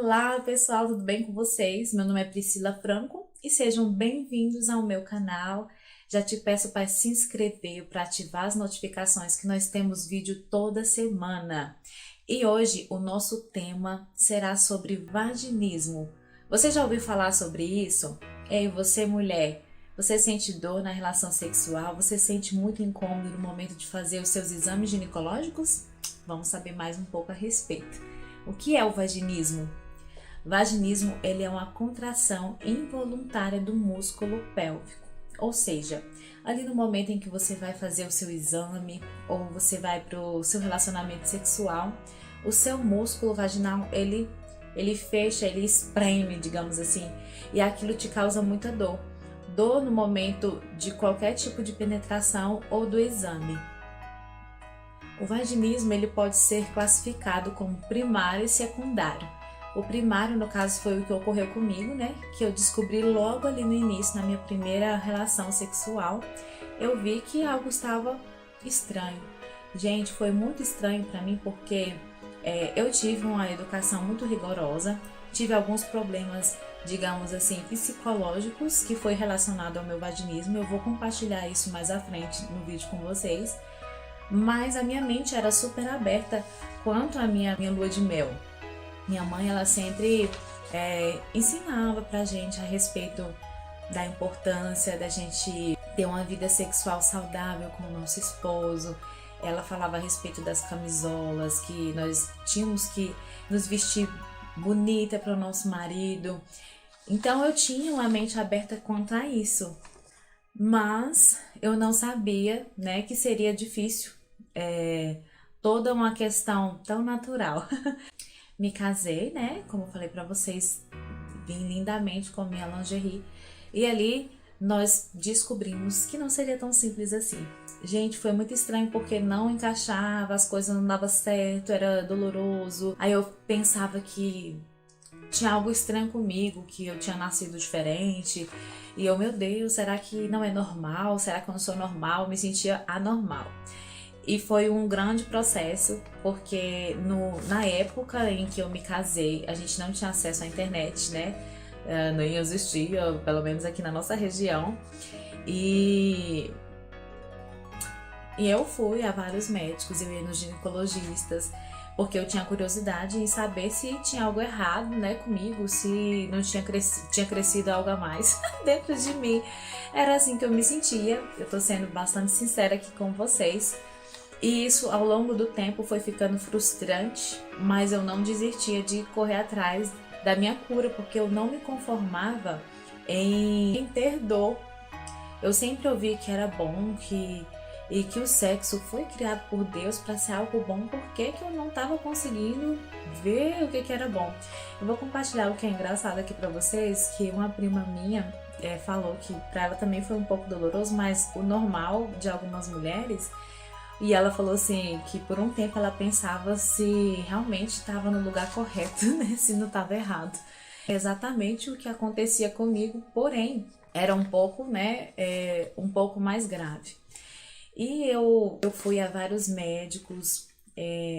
Olá pessoal, tudo bem com vocês? Meu nome é Priscila Franco e sejam bem-vindos ao meu canal. Já te peço para se inscrever, para ativar as notificações que nós temos vídeo toda semana. E hoje o nosso tema será sobre vaginismo. Você já ouviu falar sobre isso? Ei, você mulher, você sente dor na relação sexual? Você sente muito incômodo no momento de fazer os seus exames ginecológicos? Vamos saber mais um pouco a respeito. O que é o vaginismo? Vaginismo, ele é uma contração involuntária do músculo pélvico. Ou seja, ali no momento em que você vai fazer o seu exame ou você vai para o seu relacionamento sexual, o seu músculo vaginal, ele fecha, ele espreme, digamos assim, e aquilo te causa muita dor. Dor no momento de qualquer tipo de penetração ou do exame. O vaginismo ele pode ser classificado como primário e secundário. O primário, no caso, foi o que ocorreu comigo, né? Que eu descobri logo ali no início, na minha primeira relação sexual, eu vi que algo estava estranho. Gente, foi muito estranho para mim porque eu tive uma educação muito rigorosa, tive alguns problemas, digamos assim, psicológicos que foi relacionado ao meu vaginismo. Eu vou compartilhar isso mais à frente no vídeo com vocês. Mas a minha mente era super aberta quanto à minha lua de mel. Minha mãe, ela sempre ensinava pra gente a respeito da importância da gente ter uma vida sexual saudável com o nosso esposo. Ela falava a respeito das camisolas, que nós tínhamos que nos vestir bonita para o nosso marido. Então eu tinha uma mente aberta quanto a isso. Mas eu não sabia, né, que seria difícil. Toda uma questão tão natural. Me casei, né? Como eu falei pra vocês, vim lindamente com minha lingerie. E ali nós descobrimos que não seria tão simples assim. Gente, foi muito estranho porque não encaixava, as coisas não davam certo, era doloroso. Aí eu pensava que tinha algo estranho comigo, que eu tinha nascido diferente. E eu, meu Deus, será que não é normal? Será que eu não sou normal? Eu me sentia anormal. E foi um grande processo, porque na época em que eu me casei, a gente não tinha acesso à internet, né? Não existia, pelo menos aqui na nossa região. E eu fui a vários médicos, eu ia nos ginecologistas, porque eu tinha curiosidade em saber se tinha algo errado, né, comigo, se não tinha crescido algo a mais dentro de mim. Era assim que eu me sentia. Eu tô sendo bastante sincera aqui com vocês. E isso ao longo do tempo foi ficando frustrante, mas eu não desistia de correr atrás da minha cura, porque eu não me conformava em ter dor. Eu sempre ouvi que era bom, e que o sexo foi criado por Deus para ser algo bom. Por que eu não estava conseguindo ver o que era bom? Eu vou compartilhar o que é engraçado aqui para vocês, que uma prima minha falou que para ela também foi um pouco doloroso, mas o normal de algumas mulheres. E ela falou assim, que por um tempo ela pensava se realmente estava no lugar correto, né? Se não estava errado. Exatamente o que acontecia comigo, porém, era um pouco, né? Um pouco mais grave. E eu fui a vários médicos,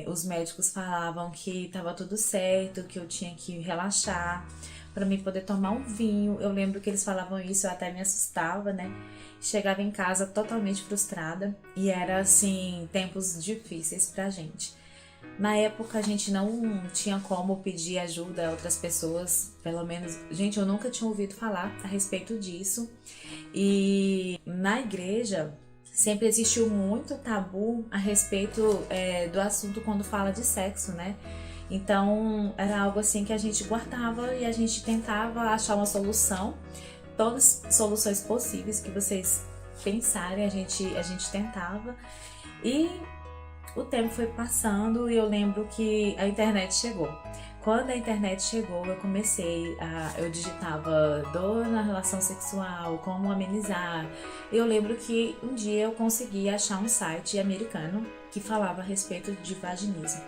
os médicos falavam que estava tudo certo, que eu tinha que relaxar para mim poder tomar um vinho. Eu lembro que eles falavam isso, eu até me assustava, né? Chegava em casa totalmente frustrada e era assim, tempos difíceis pra gente. Na época a gente não tinha como pedir ajuda a outras pessoas, pelo menos, gente, eu nunca tinha ouvido falar a respeito disso. E na igreja sempre existiu muito tabu a respeito do assunto quando fala de sexo, né? Então era algo assim que a gente guardava e a gente tentava achar uma solução. Todas as soluções possíveis que vocês pensarem, a gente tentava. E o tempo foi passando e eu lembro que a internet chegou. Quando a internet chegou, eu digitava dor na relação sexual, como amenizar. Eu lembro que um dia eu consegui achar um site americano que falava a respeito de vaginismo.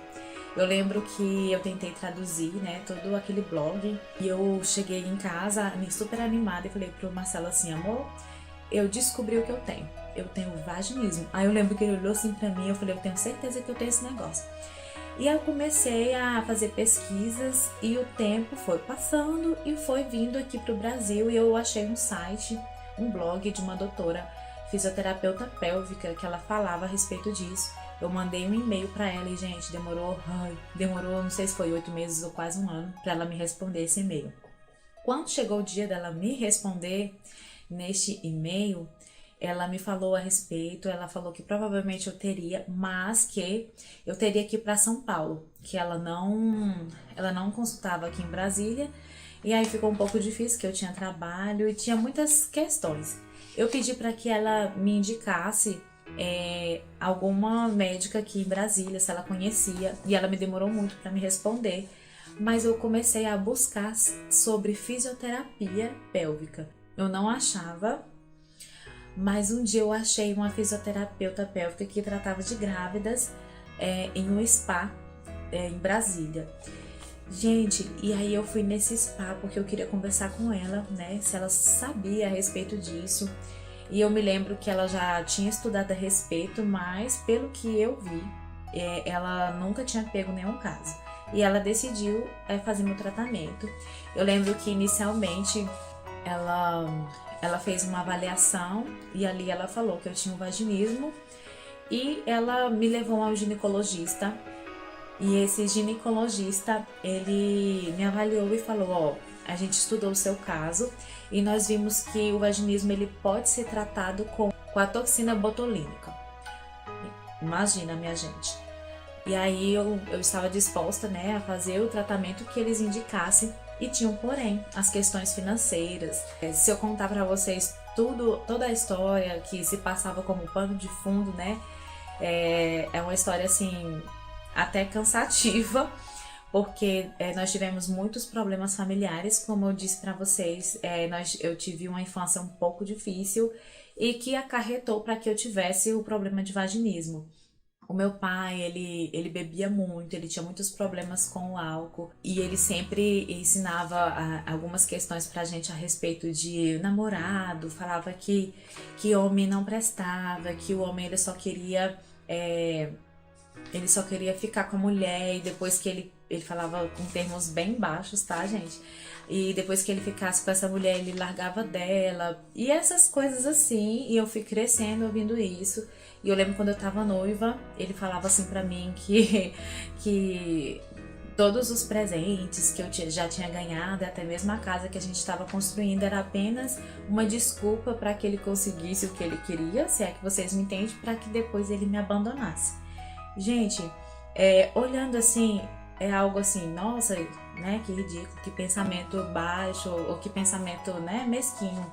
Eu lembro que eu tentei traduzir, né, todo aquele blog, e eu cheguei em casa super animada e falei pro Marcelo assim, amor, eu descobri o que eu tenho vaginismo. Aí eu lembro que ele olhou assim pra mim, eu falei, eu tenho certeza que eu tenho esse negócio. E eu comecei a fazer pesquisas e o tempo foi passando e foi vindo aqui para o Brasil e eu achei um site, um blog de uma doutora fisioterapeuta pélvica que ela falava a respeito disso. Eu mandei um e-mail para ela e, gente, demorou, não sei se foi 8 meses ou quase um ano para ela me responder esse e-mail. Quando chegou o dia dela me responder neste e-mail, ela me falou a respeito, ela falou que provavelmente eu teria, mas que eu teria que ir para São Paulo, que ela não consultava aqui em Brasília, e aí ficou um pouco difícil, que eu tinha trabalho e tinha muitas questões. Eu pedi para que ela me indicasse alguma médica aqui em Brasília, se ela conhecia, e ela me demorou muito para me responder, mas eu comecei a buscar sobre fisioterapia pélvica. Eu não achava, mas um dia eu achei uma fisioterapeuta pélvica que tratava de grávidas em um spa em Brasília. Gente, e aí eu fui nesse spa porque eu queria conversar com ela, né, se ela sabia a respeito disso. E eu me lembro que ela já tinha estudado a respeito, mas pelo que eu vi, ela nunca tinha pego nenhum caso. E ela decidiu fazer meu tratamento. Eu lembro que inicialmente ela fez uma avaliação e ali ela falou que eu tinha um vaginismo e ela me levou ao ginecologista. E esse ginecologista, ele me avaliou e falou, ó, a gente estudou o seu caso e nós vimos que o vaginismo ele pode ser tratado com a toxina botulínica. Imagina, minha gente. E aí eu estava disposta, né, a fazer o tratamento que eles indicassem e tinham, porém, as questões financeiras. Se eu contar para vocês toda a história que se passava como pano de fundo, né, é uma história assim até cansativa, porque nós tivemos muitos problemas familiares, como eu disse para vocês, eu tive uma infância um pouco difícil e que acarretou para que eu tivesse o problema de vaginismo. O meu pai, ele bebia muito, ele tinha muitos problemas com o álcool e ele sempre ensinava algumas questões pra gente a respeito de namorado, falava que homem não prestava, que o homem ele só queria ficar com a mulher, e depois que ele falava com termos bem baixos, tá, gente? E depois que ele ficasse com essa mulher, ele largava dela. E essas coisas assim, e eu fui crescendo ouvindo isso. E eu lembro quando eu tava noiva, ele falava assim pra mim que todos os presentes que eu já tinha ganhado, até mesmo a casa que a gente estava construindo, era apenas uma desculpa para que ele conseguisse o que ele queria, se é que vocês me entendem, para que depois ele me abandonasse. Gente, olhando assim, é algo assim, nossa, né, que ridículo, que pensamento baixo, ou que pensamento, né, mesquinho.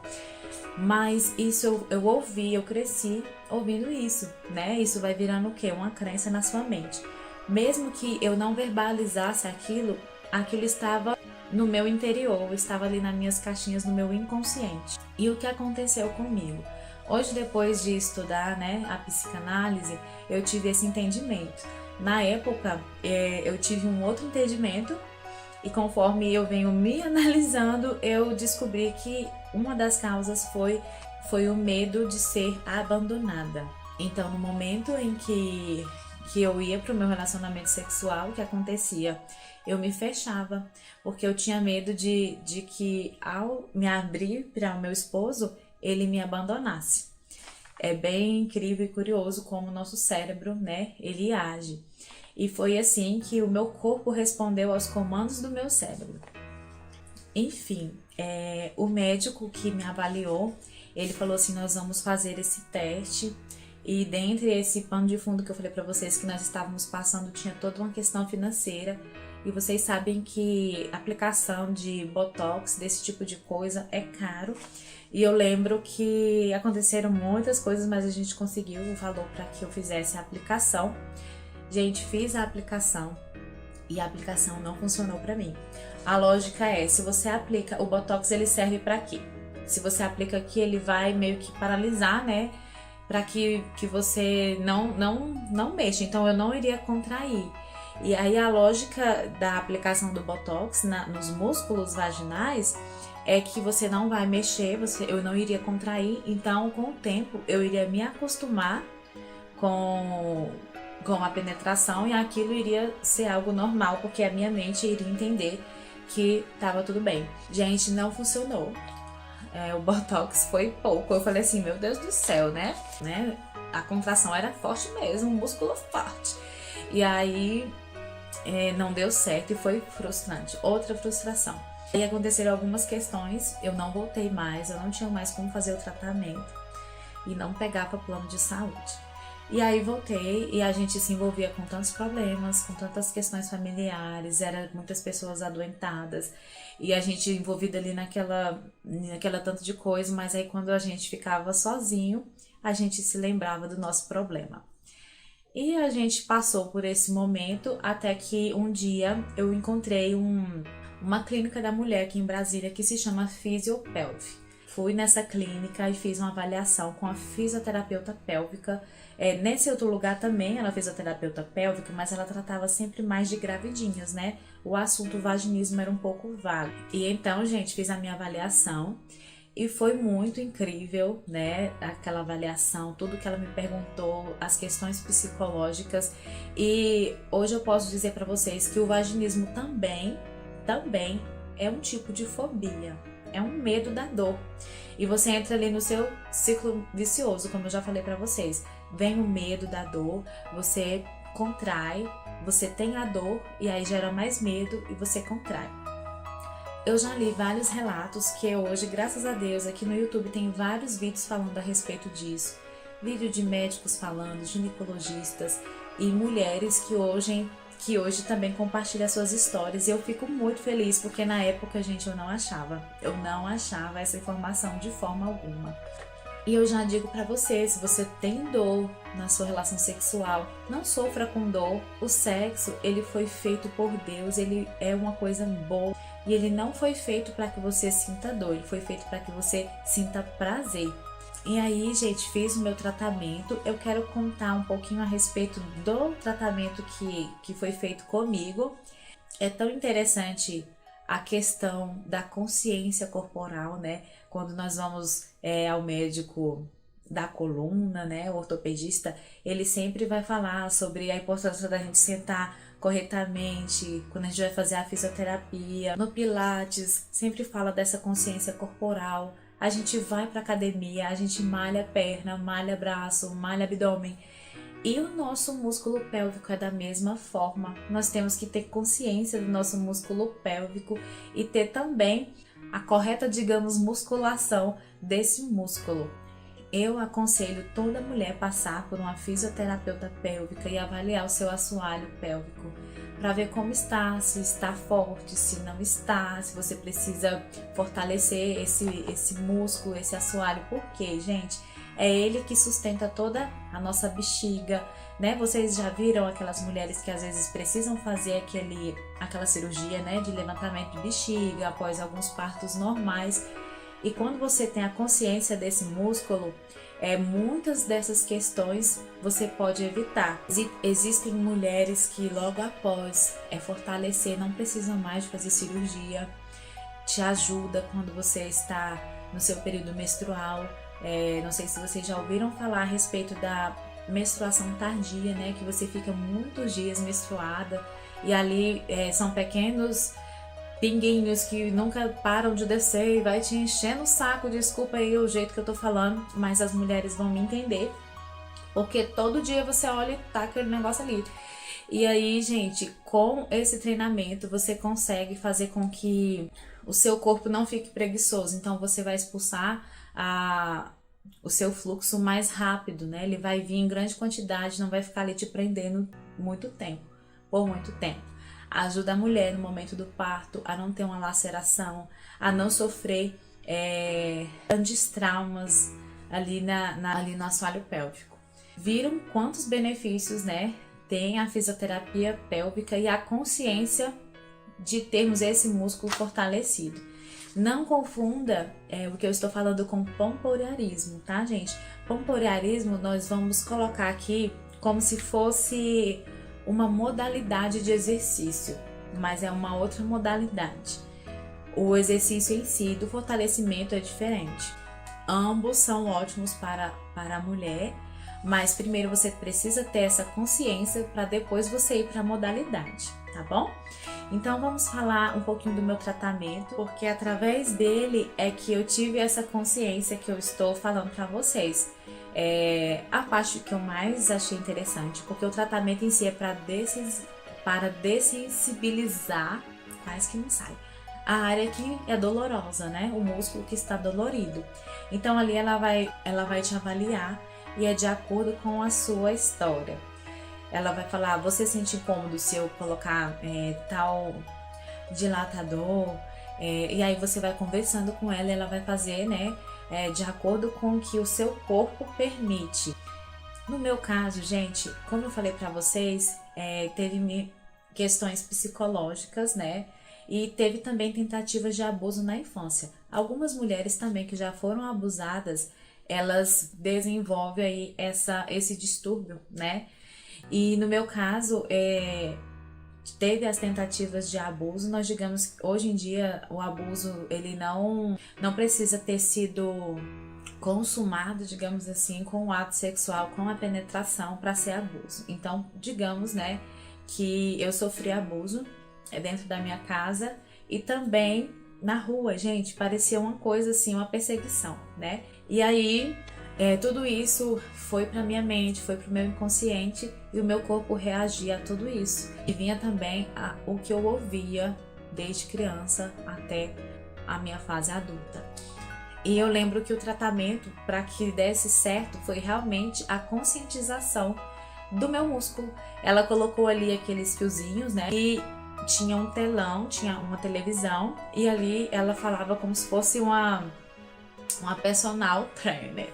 Mas isso eu ouvi, eu cresci ouvindo isso, né, isso vai virando o quê? Uma crença na sua mente. Mesmo que eu não verbalizasse aquilo estava no meu interior, estava ali nas minhas caixinhas, no meu inconsciente. E o que aconteceu comigo? Hoje, depois de estudar, né, a psicanálise, eu tive esse entendimento. Na época, eu tive um outro entendimento e conforme eu venho me analisando, eu descobri que uma das causas foi o medo de ser abandonada. Então, no momento em que eu ia para o meu relacionamento sexual, o que acontecia? Eu me fechava, porque eu tinha medo de que ao me abrir para o meu esposo, ele me abandonasse. É bem incrível e curioso como o nosso cérebro, né, ele age. E foi assim que o meu corpo respondeu aos comandos do meu cérebro. Enfim, o médico que me avaliou, ele falou assim, nós vamos fazer esse teste. E dentre esse pano de fundo que eu falei para vocês que nós estávamos passando, tinha toda uma questão financeira. E vocês sabem que a aplicação de Botox, desse tipo de coisa, é caro. E eu lembro que aconteceram muitas coisas, mas a gente conseguiu o valor para que eu fizesse a aplicação. Gente, fiz a aplicação e a aplicação não funcionou para mim. A lógica é, se você aplica, o Botox ele serve para quê? Se você aplica aqui, ele vai meio que paralisar, né? Para que você não mexa. Então eu não iria contrair. E aí a lógica da aplicação do Botox nos músculos vaginais é que você não vai mexer, eu não iria contrair. Então com o tempo eu iria me acostumar com com a penetração e aquilo iria ser algo normal, porque a minha mente iria entender que tava tudo bem. Gente, não funcionou. O Botox foi pouco. Eu falei assim, meu Deus do céu, né? A contração era forte mesmo, um músculo forte. E aí não deu certo e foi frustrante. Outra frustração. E aconteceram algumas questões, eu não voltei mais, eu não tinha mais como fazer o tratamento e não pegava plano de saúde. E aí voltei e a gente se envolvia com tantos problemas, com tantas questões familiares, eram muitas pessoas adoentadas e a gente envolvida ali naquela tanto de coisa, mas aí quando a gente ficava sozinho, a gente se lembrava do nosso problema. E a gente passou por esse momento até que um dia eu encontrei uma clínica da mulher aqui em Brasília que se chama Fisiopelv. Fui nessa clínica e fiz uma avaliação com a fisioterapeuta pélvica. Nesse outro lugar também ela é fisioterapeuta pélvica, mas ela tratava sempre mais de gravidinhas, né? O assunto vaginismo era um pouco vago. E então, gente, fiz a minha avaliação e foi muito incrível, né? Aquela avaliação, tudo que ela me perguntou, as questões psicológicas. E hoje eu posso dizer para vocês que o vaginismo também é um tipo de fobia, é um medo da dor. E você entra ali no seu ciclo vicioso, como eu já falei para vocês. Vem o medo da dor, você contrai, você tem a dor e aí gera mais medo e você contrai. Eu já li vários relatos que hoje, graças a Deus, aqui no YouTube tem vários vídeos falando a respeito disso. Vídeo de médicos falando, ginecologistas e mulheres que hoje também compartilham suas histórias. E eu fico muito feliz porque na época, gente, eu não achava essa informação de forma alguma. E eu já digo pra você, se você tem dor na sua relação sexual, não sofra com dor. O sexo, ele foi feito por Deus, ele é uma coisa boa. E ele não foi feito para que você sinta dor, ele foi feito para que você sinta prazer. E aí, gente, fiz o meu tratamento. Eu quero contar um pouquinho a respeito do tratamento que foi feito comigo. É tão interessante a questão da consciência corporal, né? Quando nós vamos ao médico da coluna, né, o ortopedista, ele sempre vai falar sobre a importância da gente sentar corretamente, quando a gente vai fazer a fisioterapia, no Pilates, sempre fala dessa consciência corporal. A gente vai pra academia, a gente malha perna, malha braço, malha abdômen. E o nosso músculo pélvico é da mesma forma. Nós temos que ter consciência do nosso músculo pélvico e ter também a correta, digamos, musculação desse músculo. Eu aconselho toda mulher passar por uma fisioterapeuta pélvica e avaliar o seu assoalho pélvico para ver como está, se está forte, se não está, se você precisa fortalecer esse músculo, esse assoalho. Porque, gente, é ele que sustenta toda a nossa bexiga, né? Vocês já viram aquelas mulheres que às vezes precisam fazer aquela cirurgia, né, de levantamento de bexiga após alguns partos normais. E quando você tem a consciência desse músculo, muitas dessas questões você pode evitar. Existem mulheres que logo após fortalecer, não precisam mais de fazer cirurgia, te ajuda quando você está no seu período menstrual. Não sei se vocês já ouviram falar a respeito da menstruação tardia, né? Que você fica muitos dias menstruada e ali são pequenos pinguinhos que nunca param de descer e vai te enchendo o saco. Desculpa aí o jeito que eu tô falando, mas as mulheres vão me entender, porque todo dia você olha e tá aquele negócio ali. E aí, gente, com esse treinamento você consegue fazer com que o seu corpo não fique preguiçoso. Então você vai expulsar o seu fluxo mais rápido, né? Ele vai vir em grande quantidade, não vai ficar ali te prendendo por muito tempo. Ajuda a mulher no momento do parto a não ter uma laceração, a não sofrer grandes traumas ali no assoalho pélvico. Viram quantos benefícios, né, tem a fisioterapia pélvica e a consciência de termos esse músculo fortalecido. Não confunda o que eu estou falando com pompoarismo, tá, gente? Pompoarismo nós vamos colocar aqui como se fosse uma modalidade de exercício, mas é uma outra modalidade. O exercício em si do fortalecimento é diferente. Ambos são ótimos para a mulher, Mas primeiro você precisa ter essa consciência para depois você ir para a modalidade, tá bom? Então vamos falar um pouquinho do meu tratamento, porque através dele é que eu tive essa consciência que eu estou falando para vocês. A parte que eu mais achei interessante, porque o tratamento em si é para dessensibilizar, quase que não sai, a área que é dolorosa, né? O músculo que está dolorido. Então ali ela vai te avaliar e é de acordo com a sua história. Ela vai falar, você sente incômodo se eu colocar tal dilatador? E aí você vai conversando com ela e ela vai fazer, né, de acordo com o que o seu corpo permite. No meu caso, gente, como eu falei pra vocês, teve questões psicológicas, né? E teve também tentativas de abuso na infância. Algumas mulheres também que já foram abusadas, elas desenvolvem aí esse distúrbio, né? E no meu caso, teve as tentativas de abuso. Nós digamos que hoje em dia o abuso ele não precisa ter sido consumado, digamos assim, com o ato sexual, com a penetração para ser abuso. Então, digamos, né, que eu sofri abuso dentro da minha casa e também na rua, gente, parecia uma coisa assim, uma perseguição, né? E aí tudo isso foi para minha mente, foi para o meu inconsciente e o meu corpo reagia a tudo isso. E vinha também o que eu ouvia desde criança até a minha fase adulta. E eu lembro que o tratamento para que desse certo foi realmente a conscientização do meu músculo. Ela colocou ali aqueles fiozinhos, né? E tinha um telão, tinha uma televisão e ali ela falava como se fosse uma personal trainer.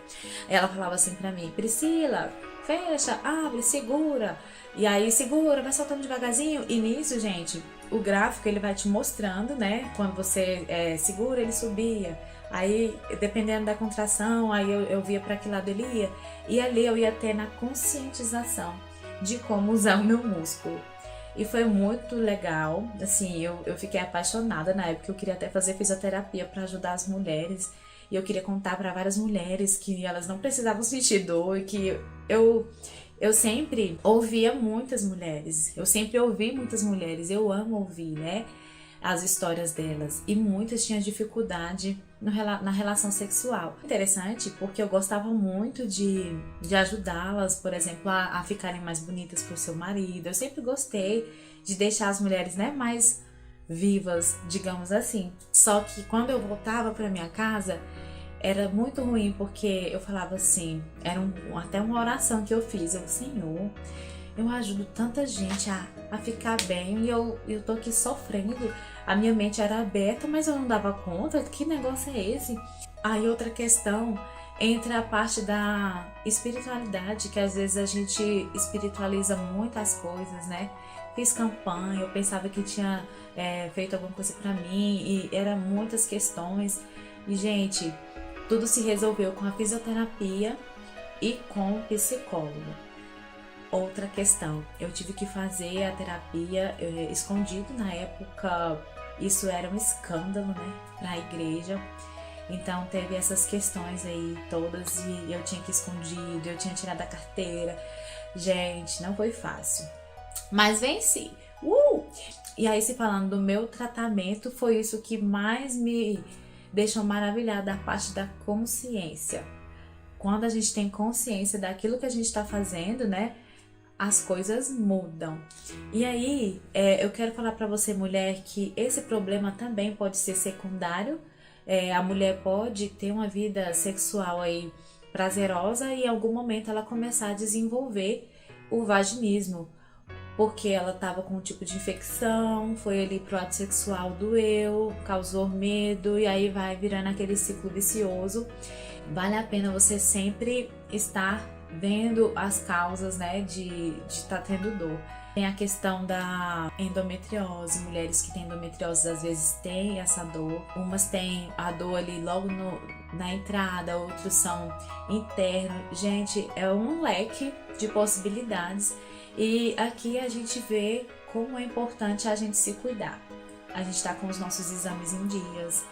Ela falava assim pra mim, Priscila, fecha, abre, segura. E aí segura, vai soltando devagarzinho. E nisso, gente, o gráfico ele vai te mostrando, né? Quando você segura, ele subia. Aí, dependendo da contração, aí eu via para que lado ele ia. E ali eu ia ter na conscientização de como usar o meu músculo. E foi muito legal, assim, eu fiquei apaixonada na época, eu queria até fazer fisioterapia para ajudar as mulheres. E eu queria contar para várias mulheres que elas não precisavam sentir dor e que eu sempre ouvia muitas mulheres. Eu sempre ouvi muitas mulheres. Eu amo ouvir, né, as histórias delas. E muitas tinham dificuldade na relação sexual. Interessante porque eu gostava muito de ajudá-las, por exemplo, a ficarem mais bonitas pro seu marido. Eu sempre gostei de deixar as mulheres, né, mais vivas, digamos assim. Só que quando eu voltava para minha casa, era muito ruim, porque eu falava assim, era até uma oração que eu fiz, Senhor, eu ajudo tanta gente a ficar bem e eu tô aqui sofrendo. A minha mente era aberta, mas eu não dava conta, que negócio é esse? Aí outra questão, entra a parte da espiritualidade, que às vezes a gente espiritualiza muitas coisas, né? Fiz campanha, eu pensava que tinha feito alguma coisa pra mim e eram muitas questões. E, gente, tudo se resolveu com a fisioterapia e com o psicólogo. Outra questão, eu tive que fazer a terapia escondido na época, isso era um escândalo, né, pra igreja. Então teve essas questões aí todas e eu tinha que ir escondido, eu tinha tirado a carteira. Gente, não foi fácil. Mas venci. E aí, se falando do meu tratamento, foi isso que mais me deixou maravilhada, a parte da consciência. Quando a gente tem consciência daquilo que a gente está fazendo, né, as coisas mudam. E aí, eu quero falar para você, mulher, que esse problema também pode ser secundário. A mulher pode ter uma vida sexual aí prazerosa e em algum momento ela começar a desenvolver o vaginismo, porque ela estava com um tipo de infecção, foi ali pro ato sexual, doeu, causou medo e aí vai virando aquele ciclo vicioso. Vale a pena você sempre estar vendo as causas, né, de estar tendo dor. Tem a questão da endometriose, mulheres que têm endometriose às vezes têm essa dor, umas têm a dor ali logo na entrada, outros são internos. Gente, é um leque de possibilidades e aqui a gente vê como é importante a gente se cuidar. A gente tá com os nossos exames em dias,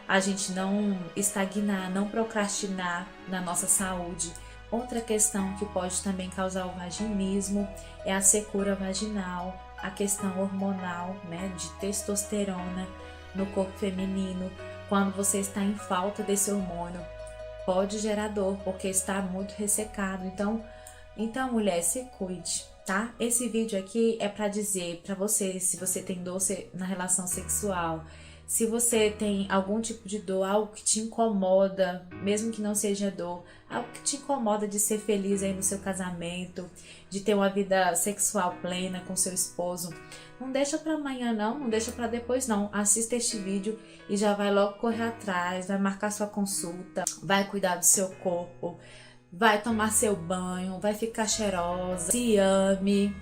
a gente não estagnar, não procrastinar na nossa saúde, Outra questão que pode também causar o vaginismo é a secura vaginal, a questão hormonal, né, de testosterona no corpo feminino. Quando você está em falta desse hormônio, pode gerar dor, porque está muito ressecado. Então mulher, se cuide, tá? Esse vídeo aqui é para dizer para você, se você tem dor na relação sexual, se você tem algum tipo de dor, algo que te incomoda, mesmo que não seja dor, algo que te incomoda de ser feliz aí no seu casamento, de ter uma vida sexual plena com seu esposo, não deixa para amanhã não deixa para depois não. Assista este vídeo e já vai logo correr atrás, vai marcar sua consulta, vai cuidar do seu corpo, vai tomar seu banho, vai ficar cheirosa, se ame.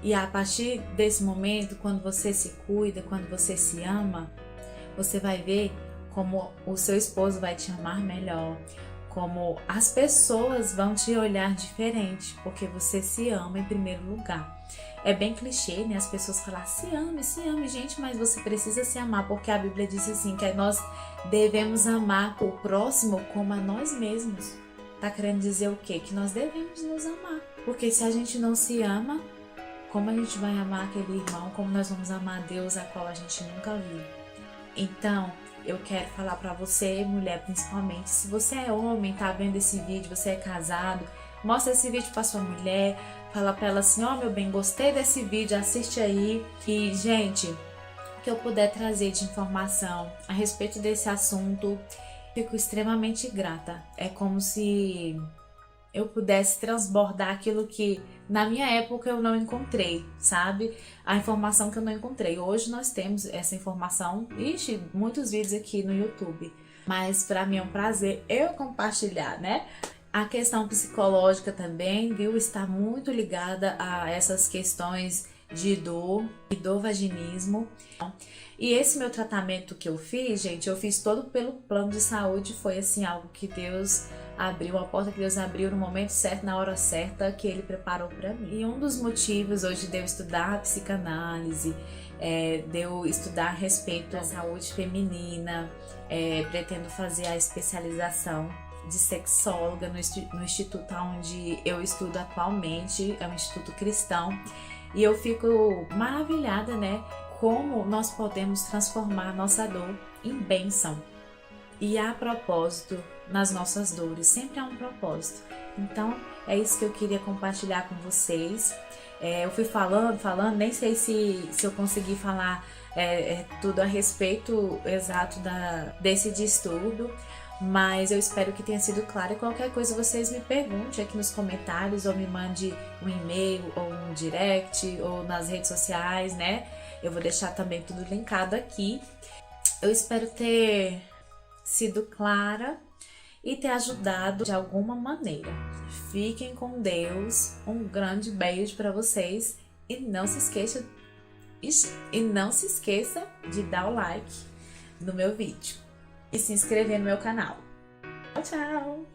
E a partir desse momento, quando você se cuida, quando você se ama, você vai ver como o seu esposo vai te amar melhor, como as pessoas vão te olhar diferente, porque você se ama em primeiro lugar. É bem clichê, né? As pessoas falam, se ame, gente, mas você precisa se amar, porque a Bíblia diz assim, que nós devemos amar o próximo como a nós mesmos. Tá querendo dizer o quê? Que nós devemos nos amar, porque se a gente não se ama, como a gente vai amar aquele irmão, como nós vamos amar a Deus, a qual a gente nunca viu? Então, eu quero falar pra você, mulher principalmente, se você é homem, tá vendo esse vídeo, você é casado, mostra esse vídeo pra sua mulher, fala pra ela assim, ó, meu bem, gostei desse vídeo, assiste aí. E, gente, o que eu puder trazer de informação a respeito desse assunto, fico extremamente grata. É como se eu pudesse transbordar aquilo que na minha época eu não encontrei, sabe? A informação que eu não encontrei. Hoje nós temos essa informação, muitos vídeos aqui no YouTube. Mas para mim é um prazer eu compartilhar, né? A questão psicológica também, viu? Está muito ligada a essas questões de dor e do vaginismo. E esse meu tratamento que eu fiz, gente, eu fiz todo pelo plano de saúde, foi assim algo que Deus abriu, uma porta que Deus abriu no momento certo, na hora certa, que Ele preparou para mim. E um dos motivos hoje de eu estudar a psicanálise, de eu estudar a respeito da saúde feminina, pretendo fazer a especialização de sexóloga no instituto onde eu estudo atualmente, é um instituto cristão, e eu fico maravilhada, né, como nós podemos transformar a nossa dor em bênção. E há propósito nas nossas dores, sempre há um propósito. Então, é isso que eu queria compartilhar com vocês. Eu fui falando, nem sei se eu consegui falar tudo a respeito exato desse distúrbio, mas eu espero que tenha sido claro. E qualquer coisa vocês me perguntem aqui nos comentários, ou me mande um e-mail, ou um direct, ou nas redes sociais, né? Eu vou deixar também tudo linkado aqui. Eu espero ter sido clara e ter ajudado de alguma maneira. Fiquem com Deus, um grande beijo para vocês e não se esqueça de dar o like no meu vídeo e se inscrever no meu canal. Tchau, tchau!